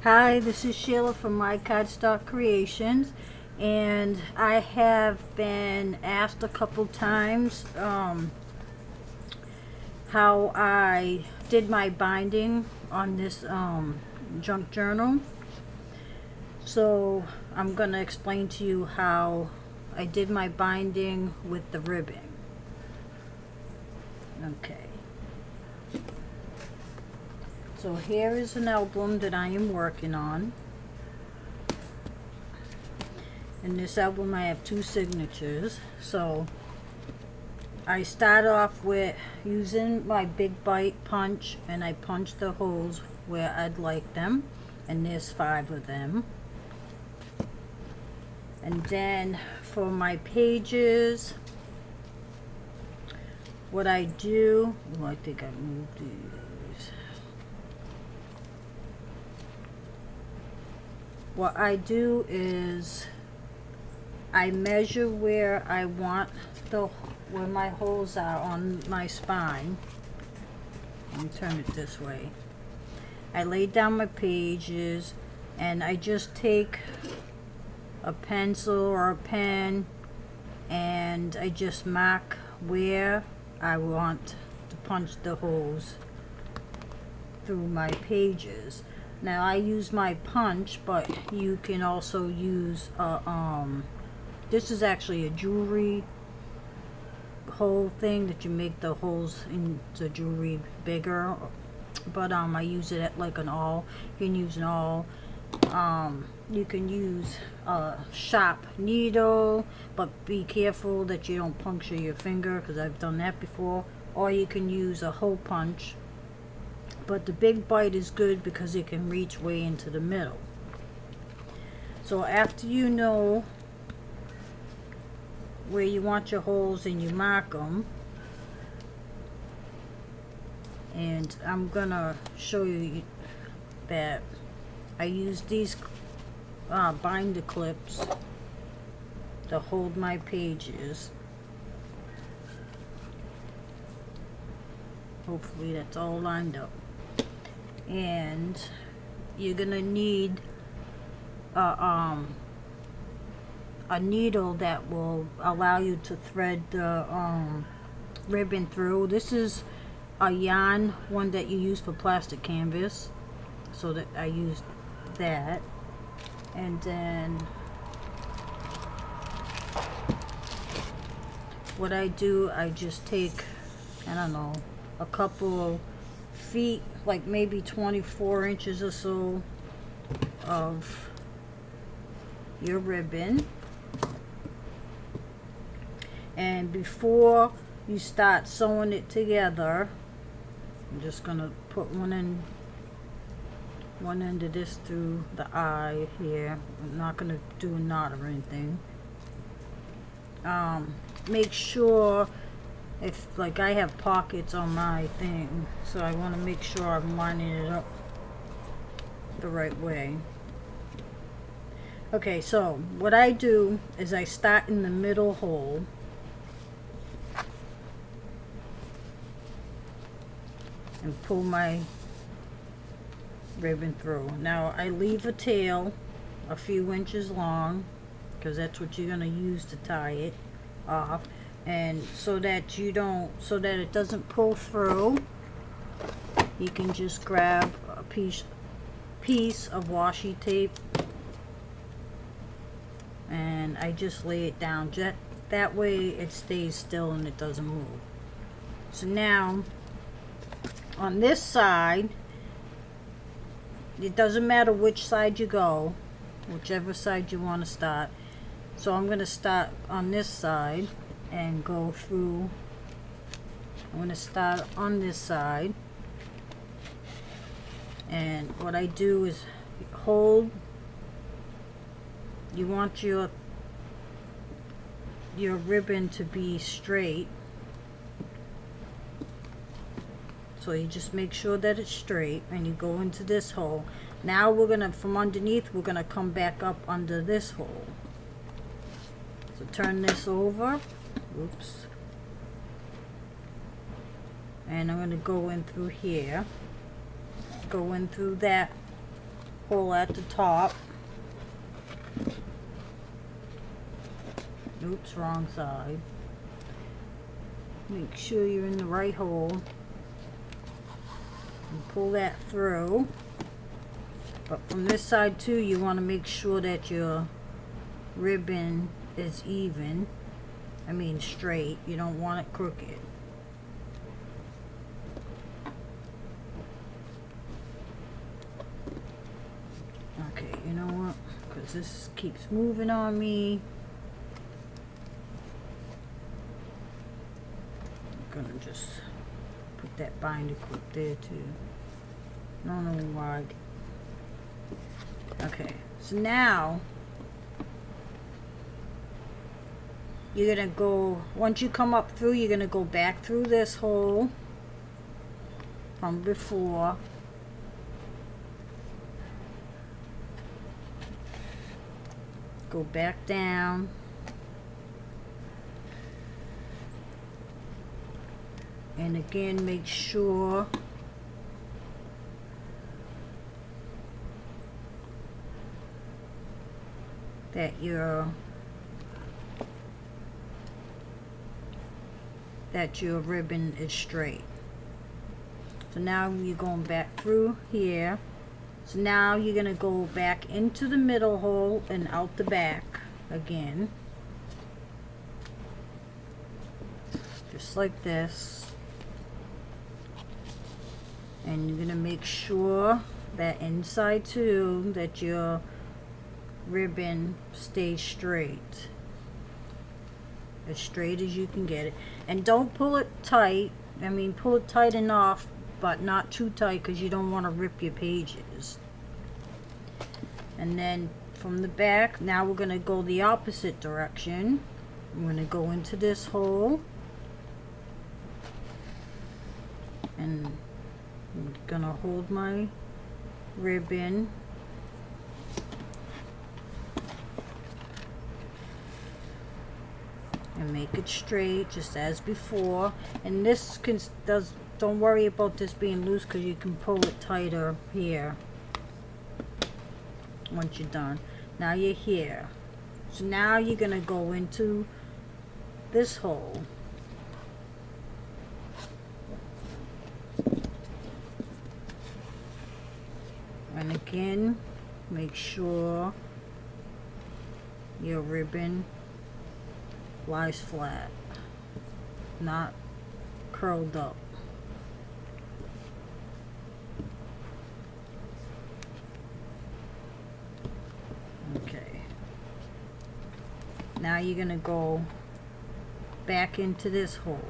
Hi, this is Sheila from My Cardstock Creations, and I have been asked a couple times how I did my binding on this junk journal. So I'm going to explain to you how I did my binding with the ribbon. Okay. So here is an album that I am working on. In this album I have 2 signatures. So I start off with using my big bite punch, and I punch the holes where I'd like them, and there's 5 of them. And then for my pages, what I do, oh, I think I moved these. What I do is I measure where I want where my holes are on my spine. Let me turn it this way. I lay down my pages and I just take a pencil or a pen and I just mark where I want to punch the holes through my pages. Now I use my punch, but you can also use this is actually a jewelry hole thing that you make the holes in the jewelry bigger, but I use it at like an awl. You can use an awl. You can use a sharp needle, but be careful that you don't puncture your finger, because I've done that before. Or you can use a hole punch, but the big bite is good because it can reach way into the middle. So after you know where you want your holes and you mark them, and I'm gonna show you that I use these binder clips to hold my pages. Hopefully that's all lined up. And you're gonna need a needle that will allow you to thread the ribbon through. This is a yarn one that you use for plastic canvas, so that I used that. And then what I do, I just take, I don't know, a couple of feet, like maybe 24 inches or so of your ribbon, and before you start sewing it together, I'm just gonna put one end of this through the eye here. I'm not gonna do a knot or anything. Make sure, if like I have pockets on my thing, so I want to make sure I'm lining it up the right way. Okay, so what I do is I start in the middle hole, and pull my ribbon through. Now I leave a tail a few inches long, because that's what you're going to use to tie it off, and so that it doesn't pull through, you can just grab a piece of washi tape, and I just lay it down. That way it stays still and it doesn't move. So now on this side, it doesn't matter which side you go, whichever side you want to start. So I'm going to start on this side and go through. I'm going to start on this side, and what I do is hold. You want your ribbon to be straight, so you just make sure that it's straight, and you go into this hole. Now we're gonna, from underneath, we're gonna come back up under this hole. So turn this over. Oops. And I'm gonna go in through here, go in through that pull at the top. Oops, wrong side. Make sure you're in the right hole. And pull that through. But from this side too, you want to make sure that your ribbon is even. I mean straight. You don't want it crooked. Okay, you know what? Because this keeps moving on me. I'm gonna just put that binder clip there too. I don't know why. Okay, so now you're gonna go, once you come up through, you're gonna go back through this hole from before. Go back down. And again, make sure that your ribbon is straight. So now you're going back through here. So now you're going to go back into the middle hole and out the back again. Just like this. And you're going to make sure that inside too, that your ribbon stays straight. As straight as you can get it. And don't pull it tight. I mean, pull it tight enough, but not too tight, because you don't want to rip your pages. And then from the back, now we're going to go the opposite direction. I'm going to go into this hole. And I'm going to hold my ribbon. And make it straight, just as before. And this don't worry about this being loose, because you can pull it tighter here once you're done. Now you're here. So now you're going to go into this hole. And again, make sure your ribbon lies flat, not curled up. Okay. Now you're going to go back into this hole.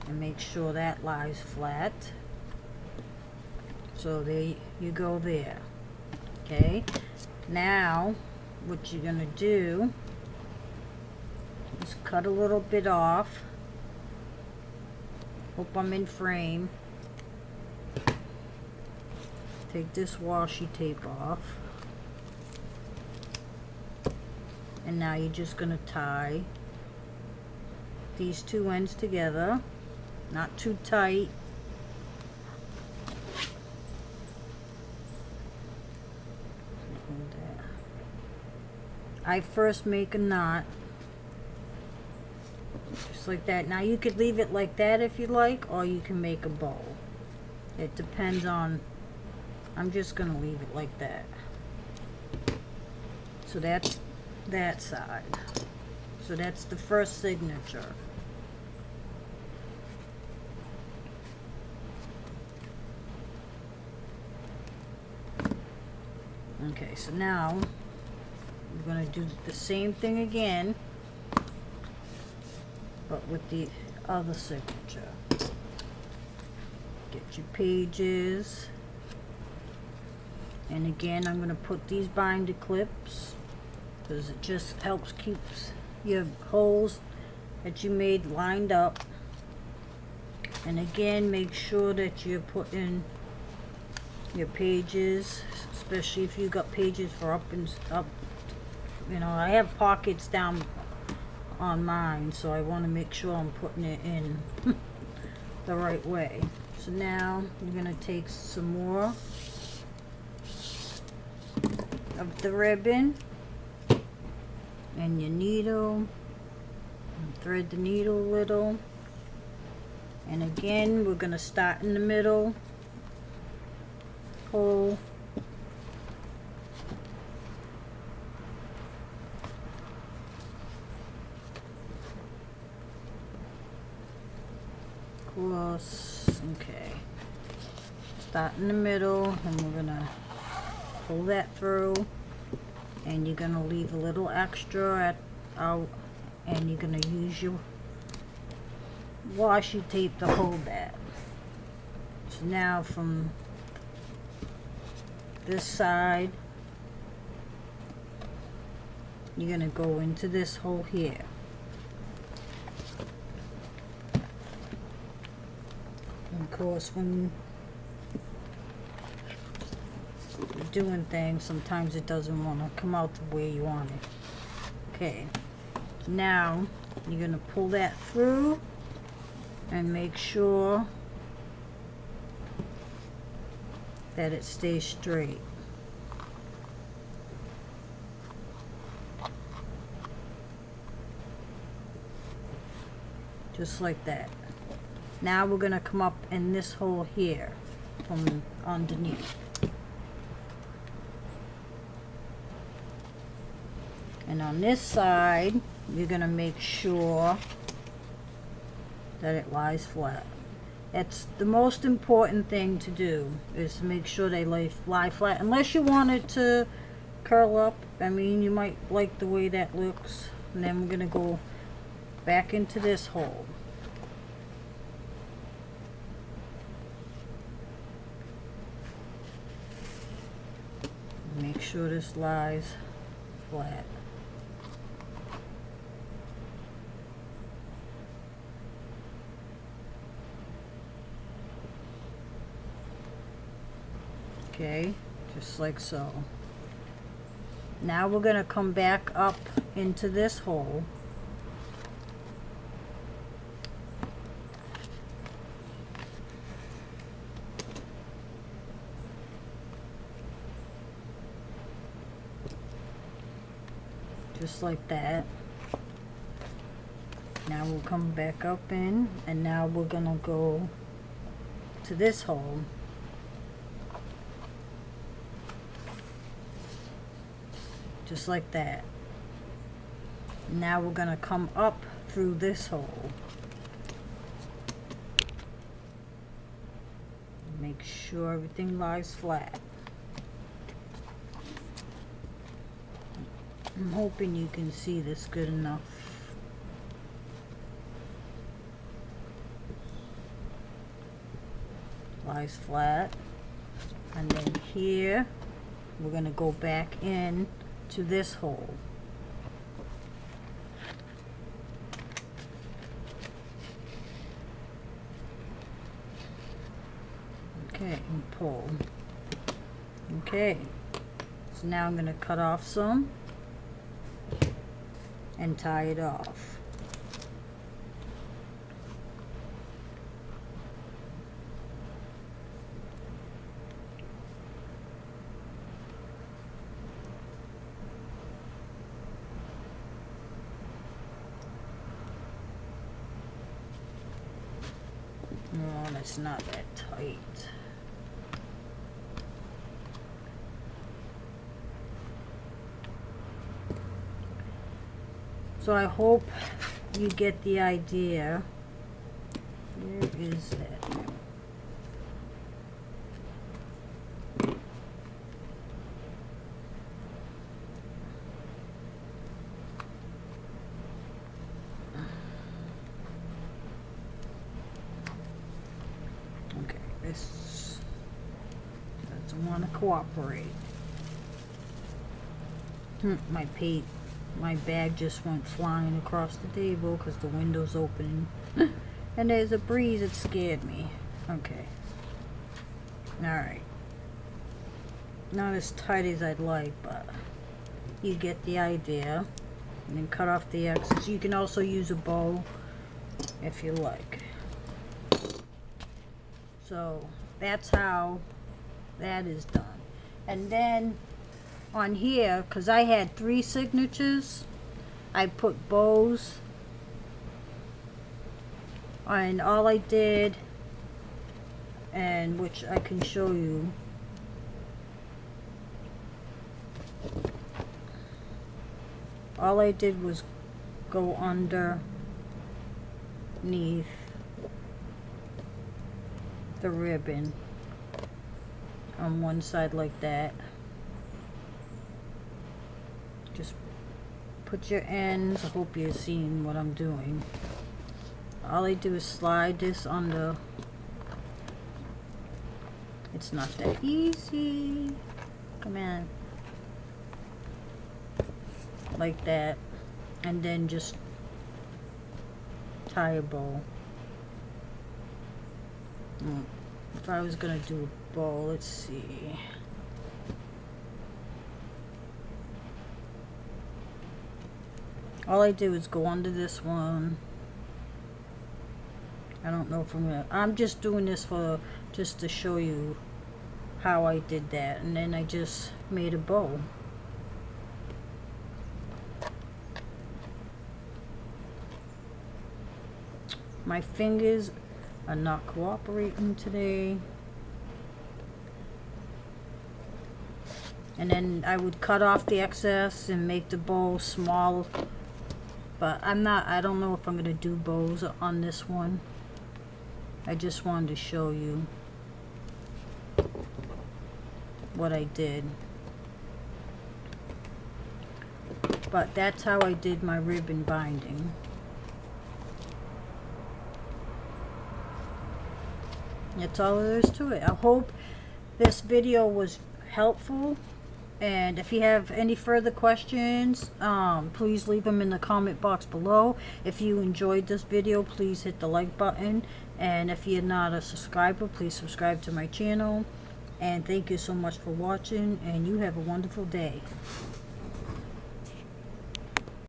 And make sure that lies flat. So there you go there. Okay. Now what you're gonna do is cut a little bit off. Hope I'm in frame. Take this washi tape off. And now you're just gonna tie these two ends together. Not too tight. I first make a knot. Just like that. Now you could leave it like that if you like, or you can make a bow. It depends on, I'm just going to leave it like that. So that's that side. So that's the first signature. Okay, so now we're going to do the same thing again, but with the other signature. Get your pages, and again I'm going to put these binder clips because it just helps keeps your holes that you made lined up. And again, make sure that you're putting your pages, especially if you got pages for up and up. You know, I have pockets down on mine, so I want to make sure I'm putting it in the right way. So now you're gonna take some more of the ribbon and your needle and thread the needle a little, and again we're gonna start in the middle hole, close. Okay, start in the middle, and we're gonna pull that through, and you're gonna leave a little extra at out, and you're gonna use your washi tape to hold that. So now from this side, you're gonna go into this hole here. And of course, when you're doing things, sometimes it doesn't want to come out the way you want it. Okay, now you're gonna pull that through and make sure that it stays straight. Just like that. Now we're gonna come up in this hole here from underneath. And on this side, you're gonna make sure that it lies flat. That's the most important thing to do, is to make sure they lie flat. Unless you want it to curl up. I mean, you might like the way that looks. And then we're gonna go back into this hole. Make sure this lies flat. Okay, just like so. Now we're gonna come back up into this hole. Just like that. Now we'll come back up in, and now we're gonna go to this hole. Just like that. Now we're gonna come up through this hole. Make sure everything lies flat. I'm hoping you can see this good enough. Lies flat. And then here, we're gonna go back in to this hole. Okay, and pull. Okay, so now I'm going to cut off some and tie it off. No, that's not that tight. So I hope you get the idea. Where is that? Okay, this doesn't want to cooperate. My bag just went flying across the table because the window's open and there's a breeze. It scared me. Okay. Alright. not as tight as I'd like, but you get the idea. And then cut off the excess. You can also use a bow if you like. So that's how that is done. And then on here, because I had 3 signatures, I put bows. And all I did, and which I can show you, all I did was go underneath the ribbon on one side like that. Just put your ends. I hope you're seeing what I'm doing. All I do is slide this under. It's not that easy. Come on. Like that. And then just tie a bow. If I was gonna do a bow, let's see. All I do is go under this one. I don't know if I'm just doing this just to show you how I did that, and then I just made a bow. My fingers are not cooperating today. And then I would cut off the excess and make the bow small, but I don't know if I'm gonna do bows on this one. I just wanted to show you what I did. But that's how I did my ribbon binding. That's all there is to it. I hope this video was helpful, and if you have any further questions, please leave them in the comment box below. If you enjoyed this video, please hit the like button, and if you're not a subscriber, please subscribe to my channel. And thank you so much for watching, and you have a wonderful day.